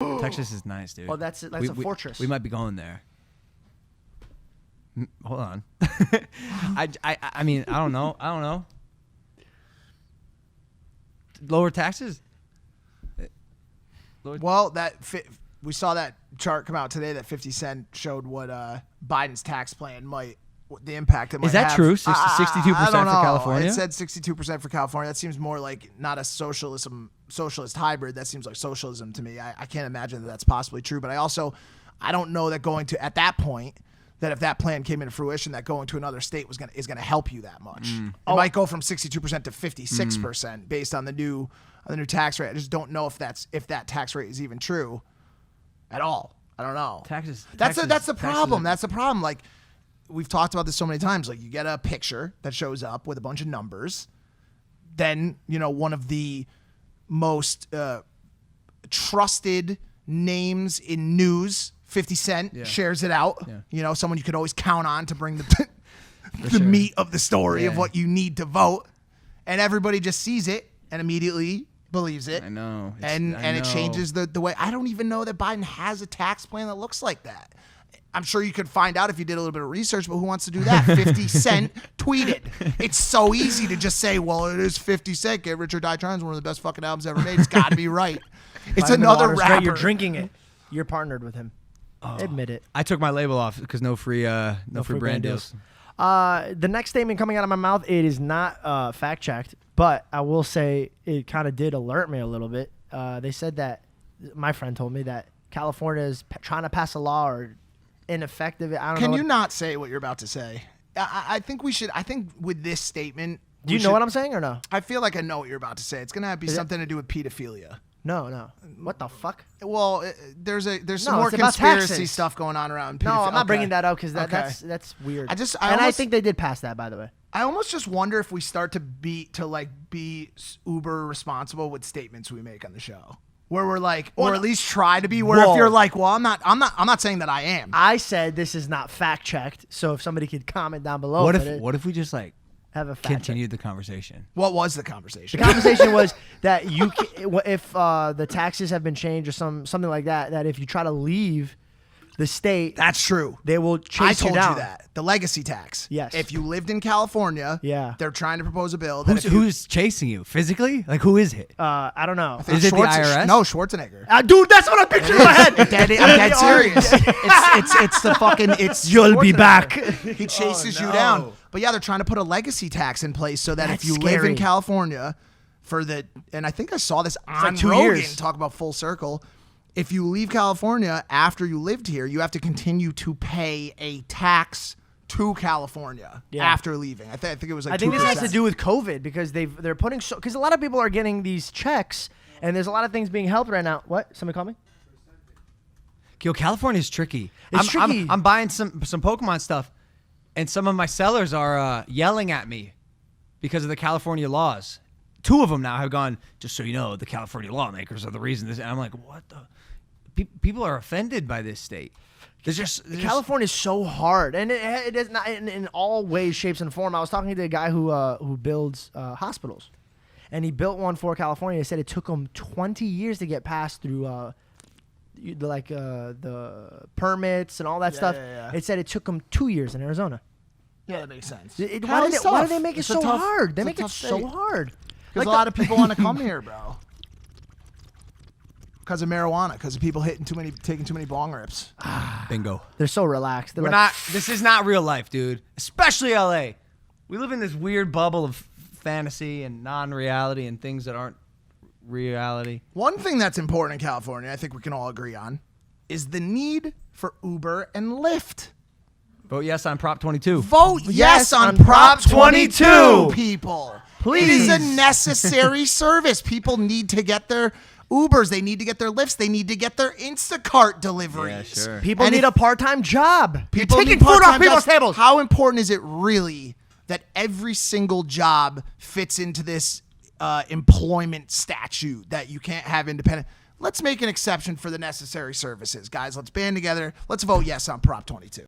Texas is nice, dude. Oh, that's a fortress. We might be going there. Hold on. I mean, I don't know. Lower taxes? Well, we saw that chart come out today that 50 Cent showed what Biden's tax plan the impact it might have. Is that true? 62% for California? It said 62% for California. That seems more like not a socialist hybrid. That seems like socialism to me. I can't imagine that that's possibly true. But I don't know that going to, at that point, that if that plan came into fruition, that going to another state is gonna help you that much. It might go from 62% to 56% based on the new tax rate. I just don't know if that tax rate is even true at all. I don't know. That's the problem. That's the problem. Like, we've talked about this so many times. Like, you get a picture that shows up with a bunch of numbers. Then, one of the most trusted names in news, 50 Cent, shares it out. Yeah. Someone you could always count on to bring the meat of the story of what you need to vote. And everybody just sees it and immediately believes it. I know. And it changes the way. I don't even know that Biden has a tax plan that looks like that. I'm sure you could find out if you did a little bit of research, but who wants to do that? 50 Cent tweeted. It's so easy to just say, well, it is 50 Cent. Get Rich or Die Trying is one of the best fucking albums ever made. It's got to be right. It's another rapper. Right, you're drinking it. You're partnered with him. Admit it. I took my label off because no free brand deals. The next statement coming out of my mouth, it is not fact checked, but I will say it kind of did alert me a little bit. They said that my friend told me that California is trying to pass a law or ineffective. I don't know. Can you not say what you're about to say? I think we should. I think with this statement, do you know what I'm saying or no? I feel like I know what you're about to say. It's gonna be something to do with pedophilia. No. What the fuck? Well, there's some more conspiracy stuff going on around pedophilia. No, I'm not bringing that up because that's weird. I think they did pass that, by the way. I almost just wonder if we start to be uber responsible with statements we make on the show. Where we're like, or at least try to be. Where if you're like, well, I'm not saying that I am. I said this is not fact checked. So if somebody could comment down below, what if we just have a continued the conversation? What was the conversation? The conversation was that if the taxes have been changed or something like that, that if you try to leave the state, that's true. They will chase you down. I told you that. The legacy tax. Yes. If you lived in California, they're trying to propose a bill. Who's chasing you physically? Like, who is it? I don't know. Is it the IRS? No, Schwarzenegger. Dude, that's what I pictured in my head. I'm dead serious. It's the fucking. You'll be back. He chases you down. But yeah, they're trying to put a legacy tax in place so that if you live in California and I think I saw this on Rogan talk about full circle. If you leave California after you lived here, you have to continue to pay a tax to California after leaving. I think it was like 2%. I think this has to do with COVID because they're putting because a lot of people are getting these checks and there's a lot of things being helped right now. What? Somebody call me? Yo, California's tricky. It's tricky. I'm buying some Pokemon stuff, and some of my sellers are yelling at me because of the California laws. 2 of them now have gone, just so you know, the California lawmakers are the reason this. And I'm like, what the? People are offended by this state. California is so hard, and it is not in all ways, shapes, and form. I was talking to a guy who builds hospitals, and he built one for California. He said it took him 20 years to get passed through the permits and all that stuff. Yeah. It said it took him 2 years in Arizona. Yeah, that makes sense. Why do they make it so hard? They make it so hard. Because a lot of people want to come here, bro. Because of marijuana, because of people taking too many bong rips. Bingo. They're so relaxed. This is not real life, dude. Especially LA. We live in this weird bubble of fantasy and non-reality and things that aren't reality. One thing that's important in California, I think we can all agree on, is the need for Uber and Lyft. Vote yes on Prop 22. Vote yes on Prop 22, people. Please. It is a necessary service. People need to get their Ubers. They need to get their Lyfts. They need to get their Instacart deliveries. Yeah, sure. People need a part-time job. People taking food off people's tables. How important is it really that every single job fits into this employment statute that you can't have independent? Let's make an exception for the necessary services. Guys, let's band together. Let's vote yes on Prop 22.